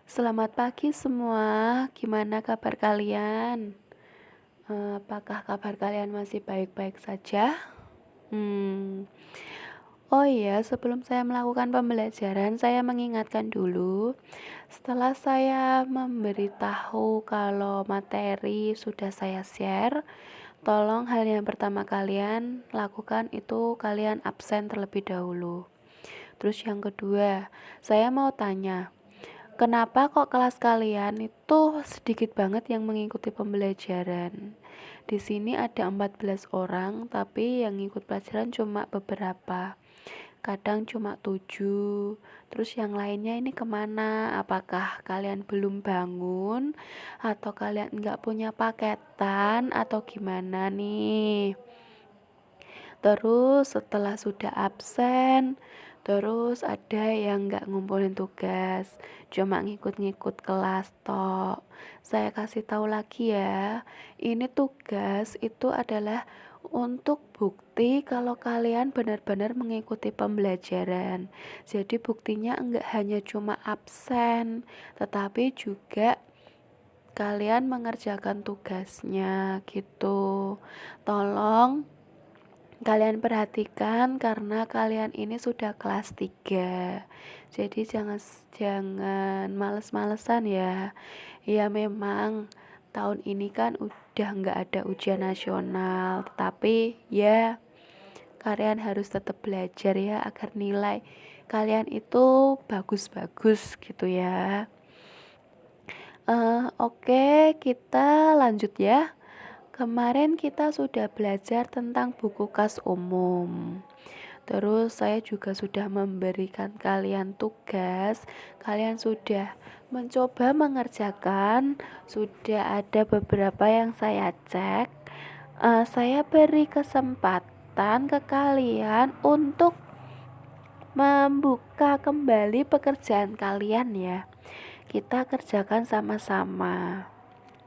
Selamat pagi semua, gimana kabar kalian? Apakah kabar kalian masih baik-baik saja? Hmm. Oh iya, sebelum saya melakukan pembelajaran, saya mengingatkan dulu. Setelah saya memberitahu kalau materi sudah saya share, tolong hal yang pertama kalian lakukan itu kalian absen terlebih dahulu. Terus yang kedua, saya mau tanya, kenapa kok kelas kalian itu sedikit banget yang mengikuti pembelajaran? Di sini ada 14 orang, tapi yang ikut pelajaran cuma beberapa. Kadang cuma 7. Terus yang lainnya ini kemana? Apakah kalian belum bangun? Atau kalian nggak punya paketan? Atau gimana nih? Terus setelah sudah absen, terus ada yang nggak ngumpulin tugas, cuma ngikut-ngikut kelas tok. Saya kasih tahu lagi ya, ini tugas itu adalah untuk bukti kalau kalian benar-benar mengikuti pembelajaran. Jadi buktinya enggak hanya cuma absen, tetapi juga kalian mengerjakan tugasnya gitu. Tolong kalian perhatikan karena kalian ini sudah kelas 3. Jadi jangan males-malesan ya. Ya memang tahun ini kan udah nggak ada ujian nasional, tetapi ya kalian harus tetap belajar ya agar nilai kalian itu bagus-bagus gitu ya. Oke, kita lanjut ya. Kemarin kita sudah belajar tentang buku kas umum. Terus saya juga sudah memberikan kalian tugas. Kalian sudah mencoba mengerjakan. Sudah ada beberapa yang saya cek. Saya beri kesempatan ke kalian untuk membuka kembali pekerjaan kalian ya. Kita kerjakan sama-sama.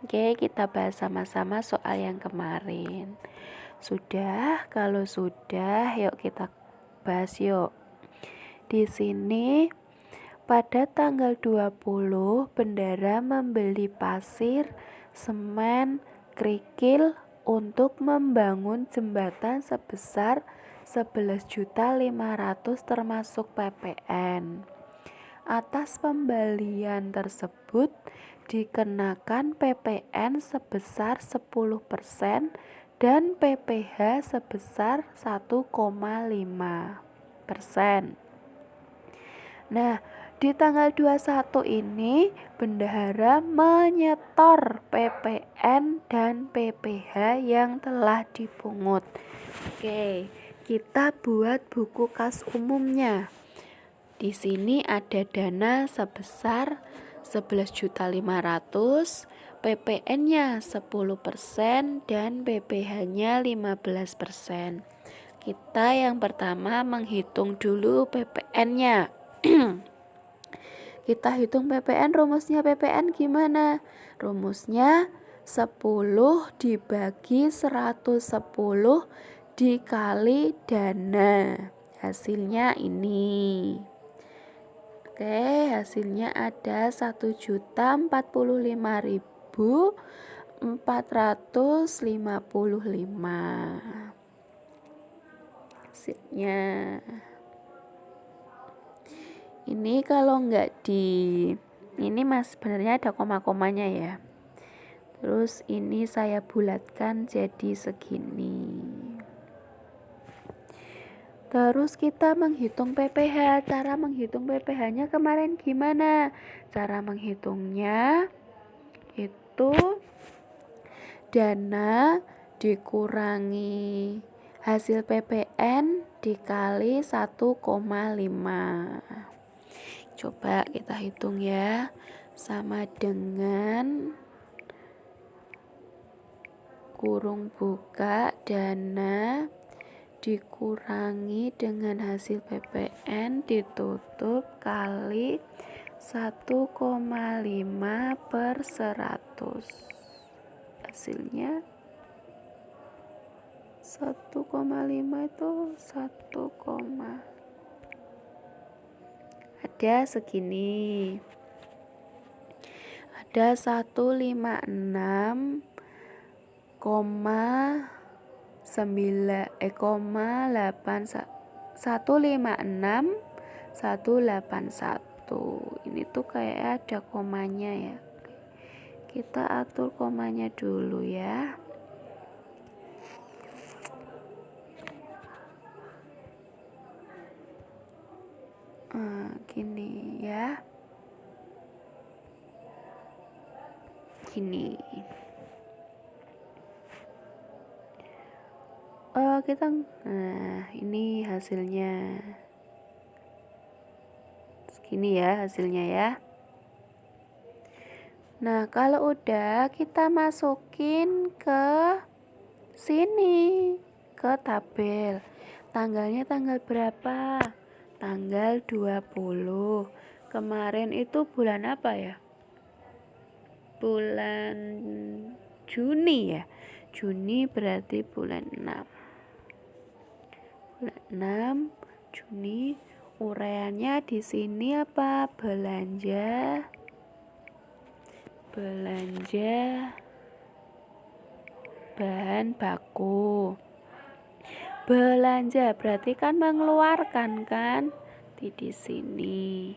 Oke, kita bahas sama-sama soal yang kemarin. Sudah, kalau sudah, yuk kita bahas yuk. Di sini pada tanggal 20 bendara membeli pasir, semen, kerikil untuk membangun jembatan sebesar 11.500.000 termasuk PPN. Atas pembelian tersebut dikenakan PPN sebesar 10% dan PPh sebesar 1,5%. Nah, di tanggal 21 ini bendahara menyetor PPN dan PPh yang telah dipungut. Oke, kita buat buku kas umumnya. Di sini ada dana sebesar 11.500.000, PPN-nya 10% dan PPh-nya 15%. Kita yang pertama menghitung dulu PPN-nya. Kita hitung PPN, rumusnya PPN gimana? Rumusnya 10 dibagi 110 dikali dana. Hasilnya ini. Oke, hasilnya ada 1.045.455 hasilnya. Ini kalau nggak ini mas sebenarnya ada koma-komanya ya. Terus ini saya bulatkan jadi segini. Terus kita menghitung PPh. Cara menghitung PPh-nya kemarin gimana? Cara menghitungnya itu dana dikurangi hasil PPN dikali 1,5. Coba kita hitung ya. Sama dengan kurung buka dana dikurangi dengan hasil PPN ditutup kali 1,5 per 100. Hasilnya 1,5 itu 1, ada segini. ada 156 koma 156 181. Ini tuh kayak ada komanya ya. Kita atur komanya dulu ya. Gini ya. Gini. Ini hasilnya. Segini ya hasilnya ya. Nah, kalau udah kita masukin ke sini, ke tabel. Tanggalnya tanggal berapa? Tanggal 20. Kemarin itu bulan apa ya? Bulan Juni ya. Juni berarti bulan 6. Bulan 6 Juni. Ureannya di sini apa? Belanja bahan baku. Belanja berarti kan mengeluarkan kan? Di sini.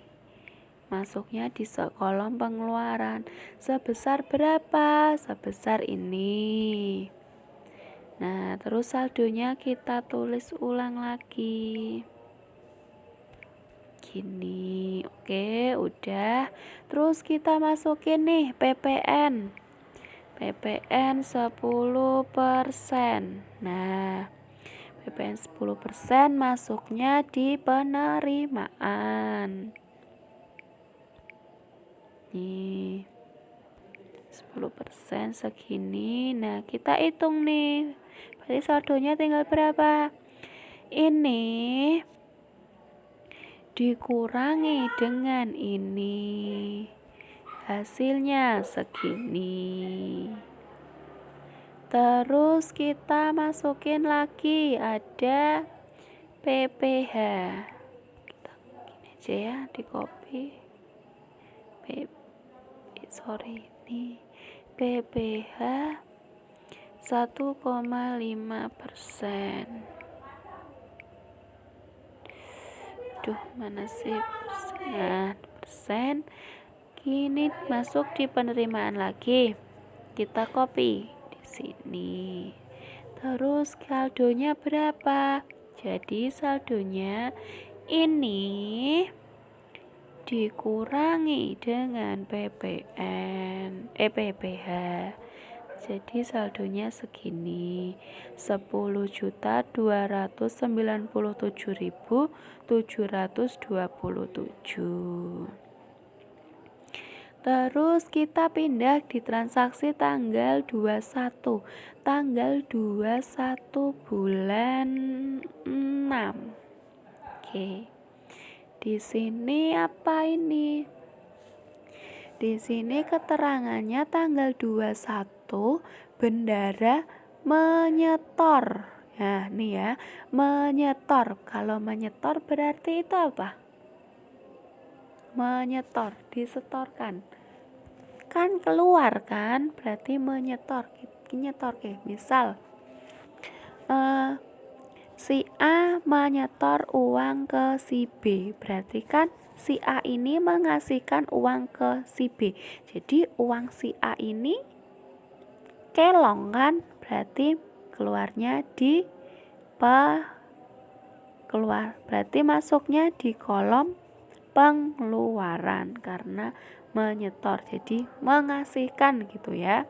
Masuknya di kolom pengeluaran. Sebesar berapa? Sebesar ini. Nah, terus saldonya kita tulis ulang lagi. Gini. Oke, udah. Terus kita masukin nih PPN 10%. Nah, PPN 10% masuknya di penerimaan. Nih 10% segini. Nah, kita hitung nih. Berarti saldonya tinggal berapa? Ini dikurangi dengan ini, hasilnya segini. Terus kita masukin lagi ada PPh. Kita gini aja ya, di copy. Ini PPh 1,5%. Mana sih persen? Nah, persen. Kini masuk di penerimaan lagi. Kita copy di sini. Terus saldonya berapa? Jadi saldonya ini dikurangi dengan PPh. Jadi saldonya segini, 10.297.727. Terus kita pindah di transaksi tanggal 21. Tanggal 21 bulan 6. Oke. Di sini apa ini? Di sini keterangannya tanggal 21 bendara menyetor. Nah, nih ya, menyetor. Kalau menyetor berarti itu apa? Menyetor, disetorkan. Kan keluar kan? Berarti menyetor. Nyetor misal si A menyetor uang ke si B, berarti kan si A ini mengasihkan uang ke si B. Jadi uang si A ini kelong kan, berarti keluarnya di berarti masuknya di kolom pengeluaran karena menyetor, jadi mengasihkan gitu ya.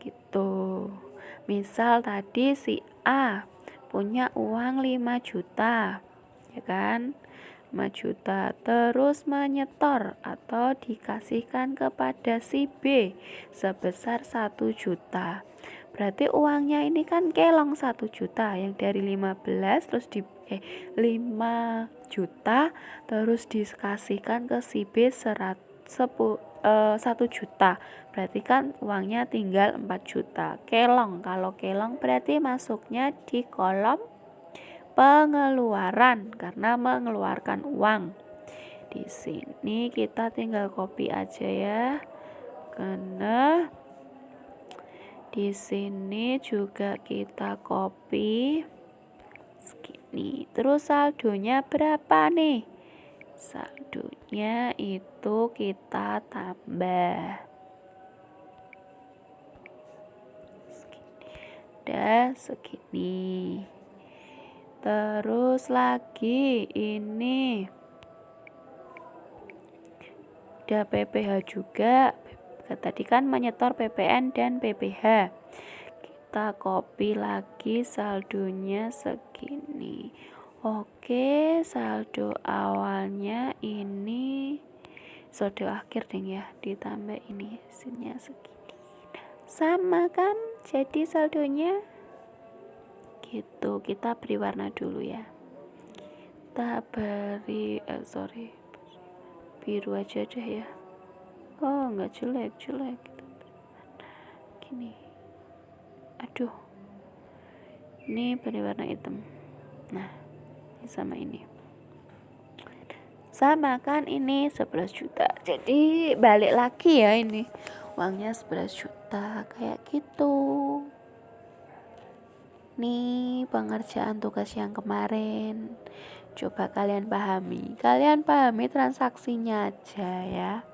Gitu. Misal tadi si A punya uang 5 juta, ya kan? 5 juta, terus menyetor atau dikasihkan kepada si B sebesar 1 juta. Berarti uangnya ini kan kelong 1 juta, yang dari 15 terus 5 juta terus dikasihkan ke si B 1 juta. Berarti kan uangnya tinggal 4 juta. Kelong, kalau kelong berarti masuknya di kolom pengeluaran karena mengeluarkan uang. Di sini kita tinggal copy aja ya, karena di sini juga kita copy segini. Terus saldonya berapa nih? Saldonya itu kita tambah segini. Udah segini. Terus lagi ini udah PPh juga. Tadi kan menyetor PPN dan PPh. Kita copy lagi saldonya segini. Oke, saldo awalnya ini, saldo akhir deh ya, ditambah ini hasilnya segini. Sama kan jadi saldonya? Gitu, kita beri warna dulu ya. Kita beri biru aja deh ya. Oh, nggak jelek gini. Aduh, ini beri warna hitam. Nah, ini sama ini sama kan, ini 11 juta. Jadi balik lagi ya, ini uangnya 11 juta kayak gitu. Nih pengerjaan tugas yang kemarin, coba kalian pahami transaksinya aja ya.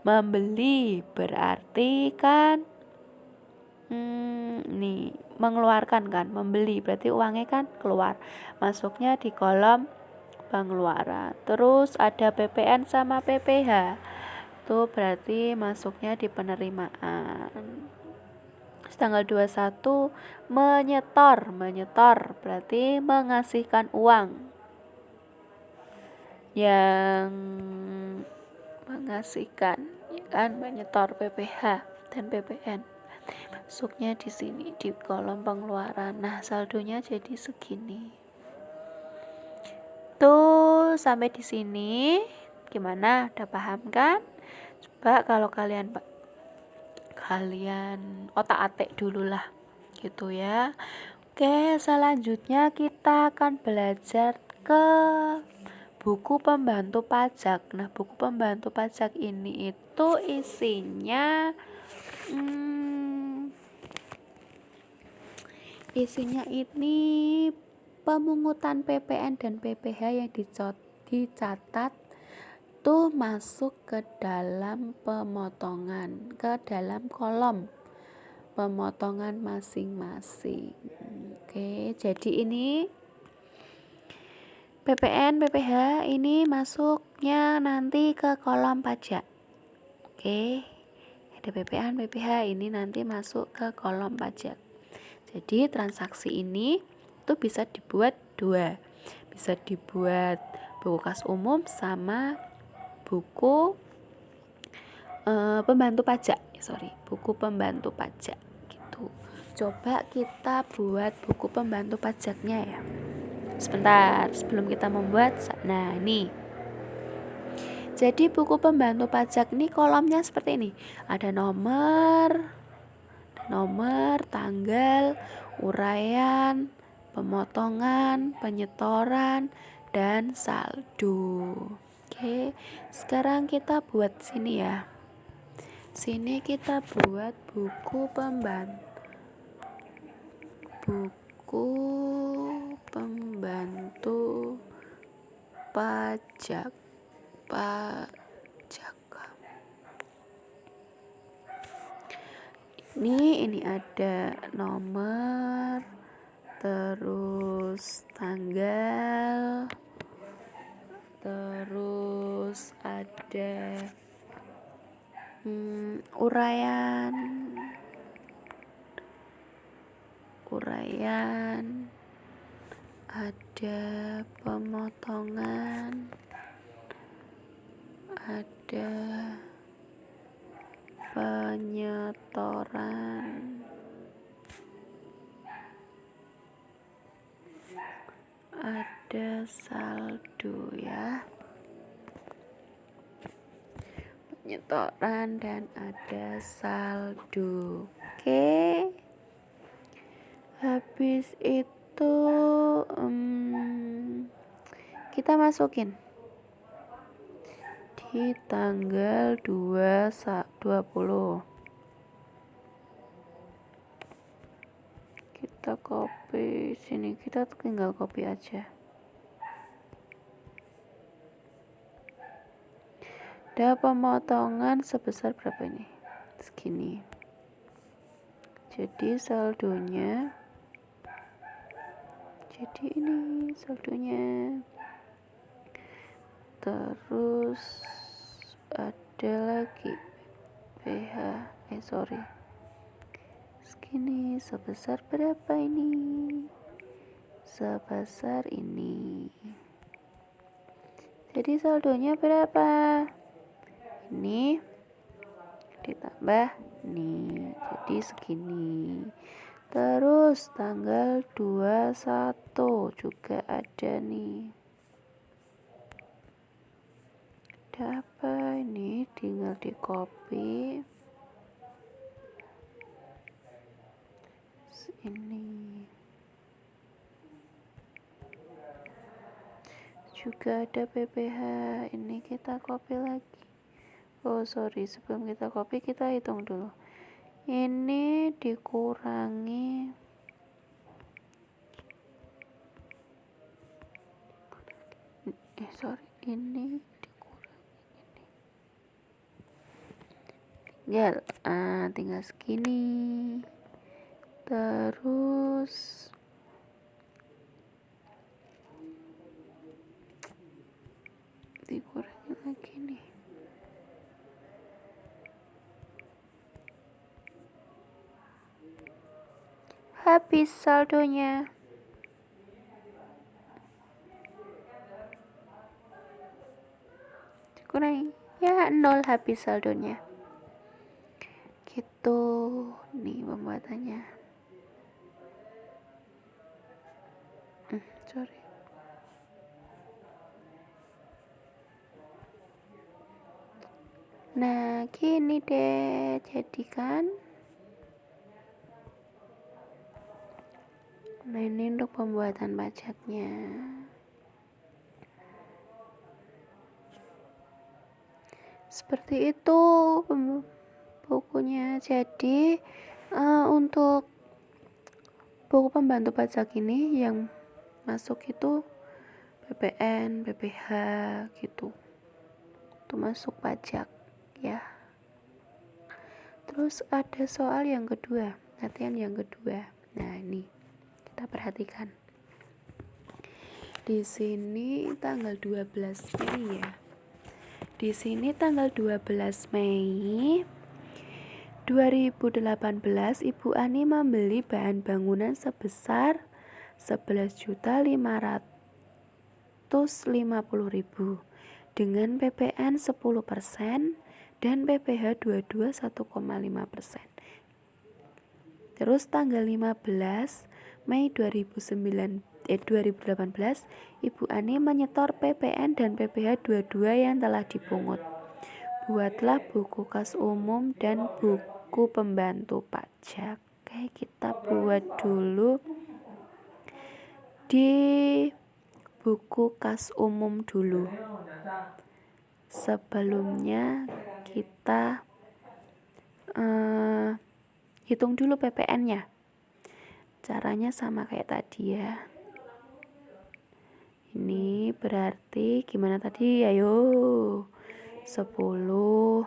Membeli berarti kan nih mengeluarkan kan, membeli berarti uangnya kan keluar, masuknya di kolom pengeluaran. Terus ada PPN sama PPh, itu berarti masuknya di penerimaan. Tanggal 21 menyetor berarti mengasihkan uang. Yang mengasihkan ya kan, menyetor PPh dan PPN. Masuknya di sini di kolom pengeluaran. Nah, saldonya jadi segini. Tuh, sampai di sini gimana? Udah paham kan? Coba kalau kalian otak-atik dulu lah gitu ya. Oke, selanjutnya kita akan belajar ke buku pembantu pajak. Nah, buku pembantu pajak ini itu isinya ini pemungutan PPN dan PPh yang dicatat tuh masuk ke dalam pemotongan, ke dalam kolom pemotongan masing-masing. Oke, jadi ini PPN, PPh ini masuknya nanti ke kolom pajak. Oke, ada PPN, PPh ini nanti masuk ke kolom pajak. Jadi transaksi ini tuh bisa dibuat dua, bisa dibuat buku kas umum sama buku buku pembantu pajak gitu. Coba kita buat buku pembantu pajaknya ya. Sebentar, sebelum kita membuat, nah ini. Jadi buku pembantu pajak ini kolomnya seperti ini. Ada nomor, tanggal, uraian, pemotongan, penyetoran, dan saldo. Oke, sekarang kita buat sini ya. Sini kita buat buku pembantu pajak. Ini ada nomor, terus tanggal, terus ada uraian, ada pemotongan, ada penyetoran, ada saldo ya, penyetoran dan ada saldo. Oke, habis itu kita masukin di tanggal 20. Kita copy sini, kita tinggal copy aja. Ada pemotongan sebesar berapa ini? Segini. Jadi saldonya, jadi ini saldonya. Terus ada lagi PH, segini. Sebesar berapa ini? Sebesar ini. Jadi saldonya berapa? Ini ditambah nih, jadi segini. Terus tanggal 21 juga ada nih. Ada apa ini? Tinggal di copy ini. Juga ada PPH, ini kita copy lagi. Oh sorry, sebelum kita copy kita hitung dulu. Ini dikurangi ini dikurangi ini. Tinggal segini. Terus dikurangi lagi nih. Habis saldonya. Dikurangi. Ya, 0 habis saldonya. Gitu. Nih pembuatannya. Sorry. Nah, gini deh. Jadikan. Nah, ini untuk pembuatan pajaknya. Seperti itu bukunya. Jadi untuk buku pembantu pajak ini yang masuk itu PPN, PPH gitu. Itu masuk pajak ya. Terus ada soal yang kedua, latihan yang kedua. Nah, ini kita perhatikan. Di sini tanggal 12 Mei ya. Di sini tanggal 12 Mei 2018 Ibu Ani membeli bahan bangunan sebesar 11.550.000 dengan PPN 10% dan PPH 22 1,5%. Terus tanggal 15 Mei 2018 Ibu Ani menyetor PPN dan PPH 22 yang telah dipungut. Buatlah buku kas umum dan buku pembantu pajak. Oke, kita buat dulu di buku kas umum dulu. Sebelumnya kita hitung dulu PPN-nya. Caranya sama kayak tadi ya. Ini berarti gimana tadi? Ayo. 10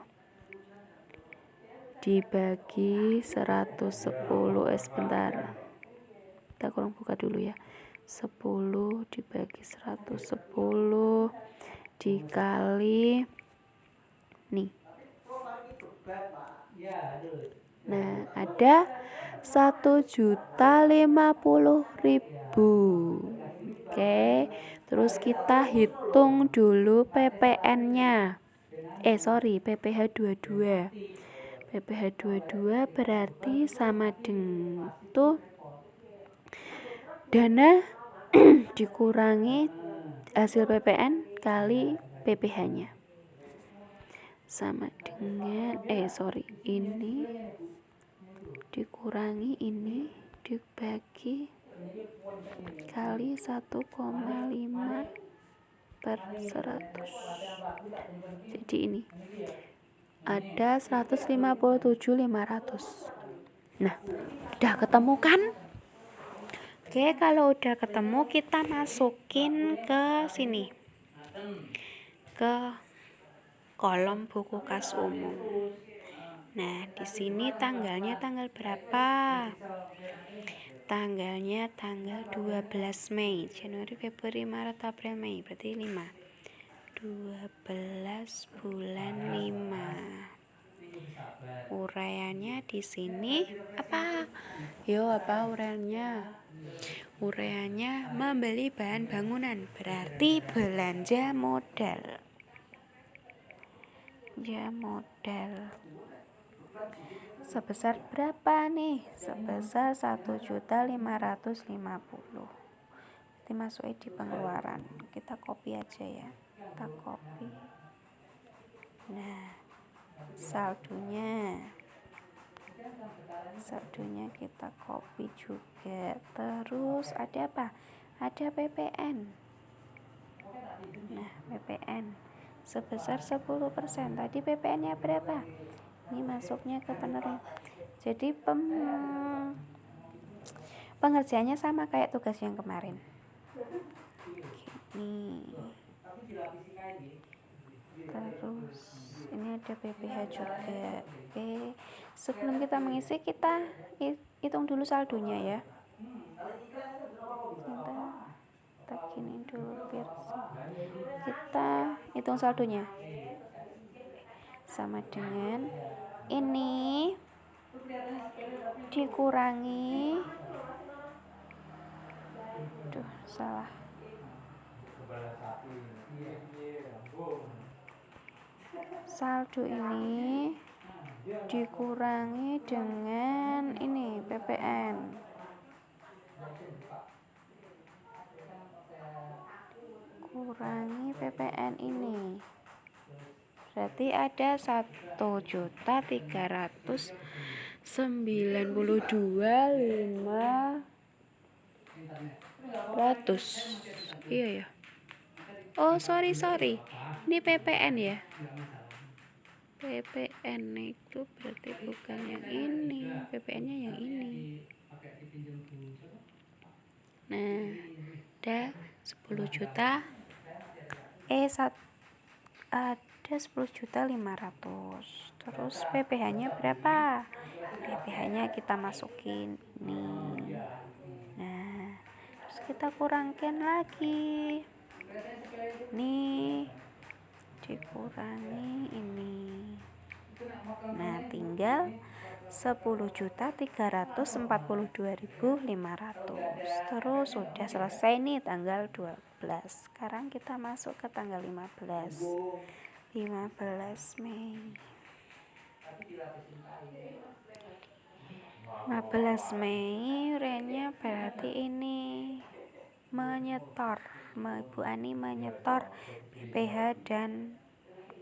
dibagi 110. Sebentar. Kita kurang buka dulu ya. 10 dibagi 110 dikali nih. Nah, ada 1.050.000. Oke, terus kita hitung dulu PPN-nya. PPH 22. PPH 22 berarti sama dengan tuh dana dikurangi hasil PPN kali PPH-nya. Sama dengan ini dikurangi ini dibagi kali 1,5%. per 100. Jadi ini ada 157.500. Nah, udah ketemu kan? Oke, kalau udah ketemu kita masukin ke sini, ke kolom buku kas umum. Nah, di sini tanggalnya tanggal berapa? Tanggalnya tanggal 12 Mei. Januari, Februari, Maret, April, Mei. Berarti 5. 12 bulan 5. Uraiannya di sini apa? Apa uraiannya? Uraiannya membeli bahan bangunan, berarti belanja modal. Sebesar berapa nih? Sebesar 1.550.000. Nanti masukin di pengeluaran. Kita copy aja ya. Kita copy. Nah, saldonya kita copy juga. Terus ada apa? Ada PPN. Nah, PPN sebesar 10%. Tadi PPN-nya berapa? Ini masuknya ke penerima. Jadi pengerjaannya sama kayak tugas yang kemarin. Gini. Terus ini ada PPh juga. Oke, sebelum kita mengisi, kita hitung dulu saldonya ya. Kita gini dulu biar kita hitung saldonya. Sama dengan ini dikurangi salah. Saldo ini dikurangi dengan ini PPN. Kurangi PPN ini. Berarti ada 1.392.500. Iya ya. Oh, sorry. Ini PPN ya. PPN itu berarti bukan yang ini. PPN-nya yang ini. Nah, ada 10 juta. Ada 10.500.000. Terus PPh-nya berapa? PPh-nya kita masukin ini. Nah, terus kita kurangkan lagi. Nih, dikurangi ini. Nah, tinggal 10.342.500. Terus sudah selesai nih tanggal 12. Sekarang kita masuk ke tanggal 15 Mei. 15 Mei uraiannya berarti ini menyetor. Bu Ani menyetor PPh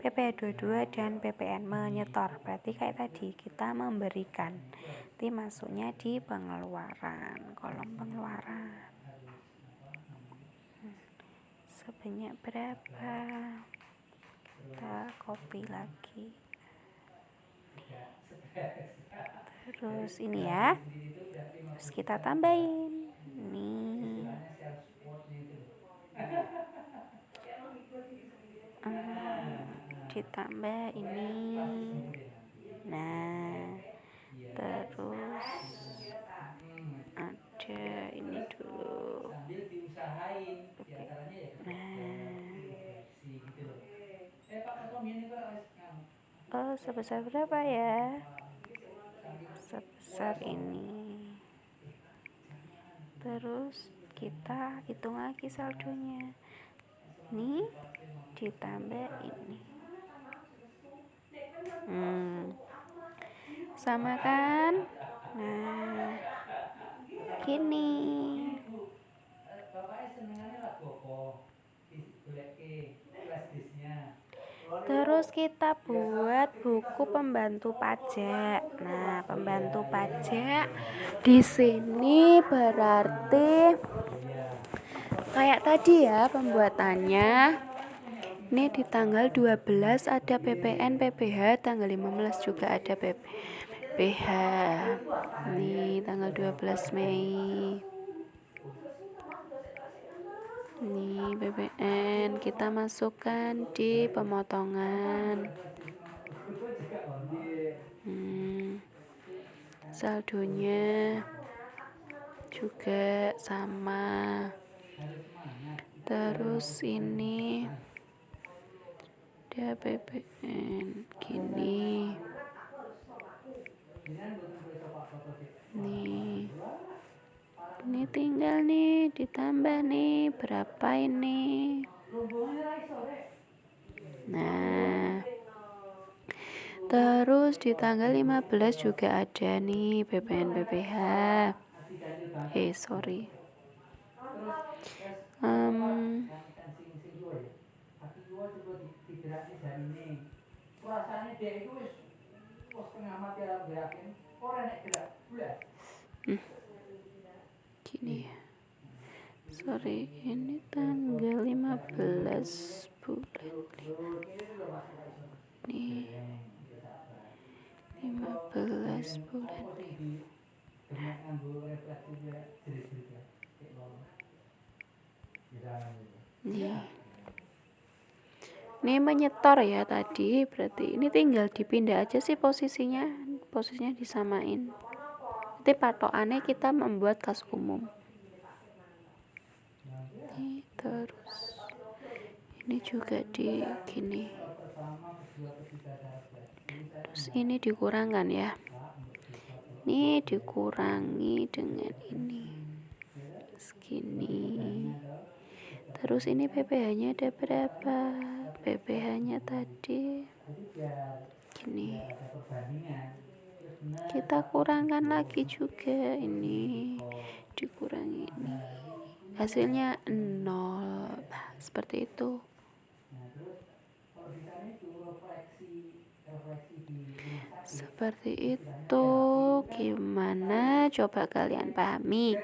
22 dan PPN menyetor. Berarti kayak tadi kita memberikan. Nanti masuknya di pengeluaran, kolom pengeluaran. Sebanyak berapa? Kita copy lagi. Terus ini ya. Terus kita tambahin. Nih. Ditambah ini. Nah, terus ada ini dulu. Nah, sebesar berapa ya? Sebesar ini. Terus kita hitung lagi saldonya. Nih ditambah ini. Sama kan? Nah, gini. Terus kita buat buku pembantu pajak. Nah, pembantu pajak di sini berarti kayak tadi ya pembuatannya. Ini di tanggal 12 ada PPN, PPH, tanggal 15 juga ada PPH. Nih tanggal 12 Mei. Nih PPN kita masukkan di pemotongan. Saldonya juga sama. Terus ini ada PPN gini. Nih. Ini tinggal nih ditambah nih berapa ini. Nah. Terus di tanggal 15 juga ada nih PPN PPH. Sorry. Gini ya. Sorry, ini tanggal 15 bulan nih. 15 bulan nih. Ini menyetor ya tadi, berarti ini tinggal dipindah aja sih posisinya disamain. Nanti patokannya kita membuat kas umum. Ini terus ini juga di gini. Terus ini dikurangkan ya. Ini dikurangi dengan ini. Segini. Terus ini PPH-nya ada berapa? PPH-nya tadi gini. Kita kurangkan lagi juga ini. Dikurangi ini. Hasilnya 0. Nah, seperti itu. Seperti itu. Gimana? Coba kalian pahami.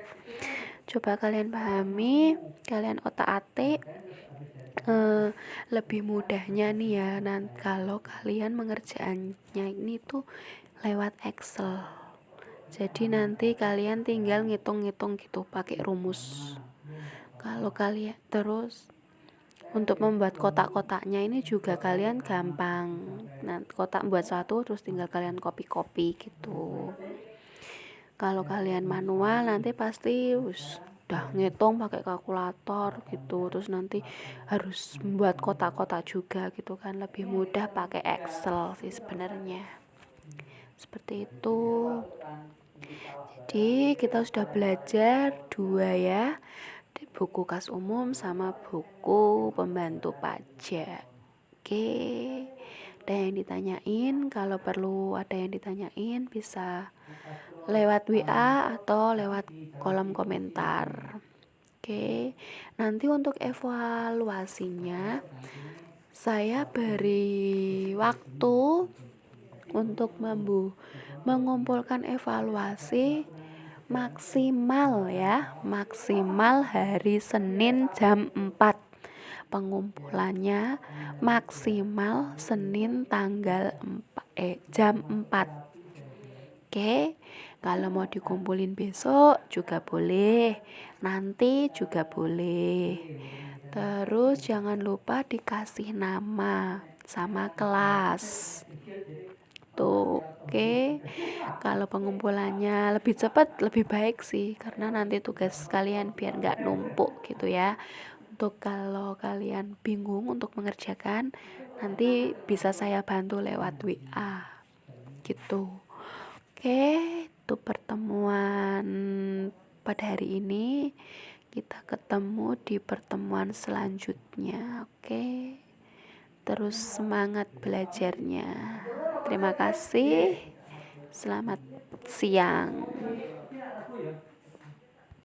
Kalian otak-atik. Lebih mudahnya nih ya, nanti kalau kalian mengerjakannya ini tuh lewat Excel. Jadi nanti kalian tinggal ngitung-ngitung gitu pakai rumus. Kalau kalian terus untuk membuat kotak-kotaknya ini juga kalian gampang. Nah, kotak buat satu terus tinggal kalian copy-copy gitu. Kalau kalian manual nanti pasti udah ngitung pakai kalkulator gitu. Terus nanti harus membuat kotak-kotak juga gitu kan. Lebih mudah pakai Excel sih sebenarnya. Seperti itu. Jadi kita sudah belajar 2 ya. Buku kas umum sama buku pembantu pajak. Oke. Ada yang ditanyain? Kalau perlu ada yang ditanyain bisa lewat WA atau lewat kolom komentar. Oke. Nanti untuk evaluasinya saya beri waktu untuk mengumpulkan evaluasi maksimal hari Senin jam 4. Pengumpulannya maksimal Senin tanggal 4 jam 4. Oke. Kalau mau dikumpulin besok juga boleh, nanti juga boleh. Terus jangan lupa dikasih nama sama kelas. Tuh, oke. Kalau pengumpulannya lebih cepat lebih baik sih, karena nanti tugas kalian biar nggak numpuk gitu ya. Untuk kalau kalian bingung untuk mengerjakan, nanti bisa saya bantu lewat WA gitu. Oke, itu pertemuan pada hari ini. Kita ketemu di pertemuan selanjutnya. Oke. Terus semangat belajarnya. Terima kasih. Selamat siang.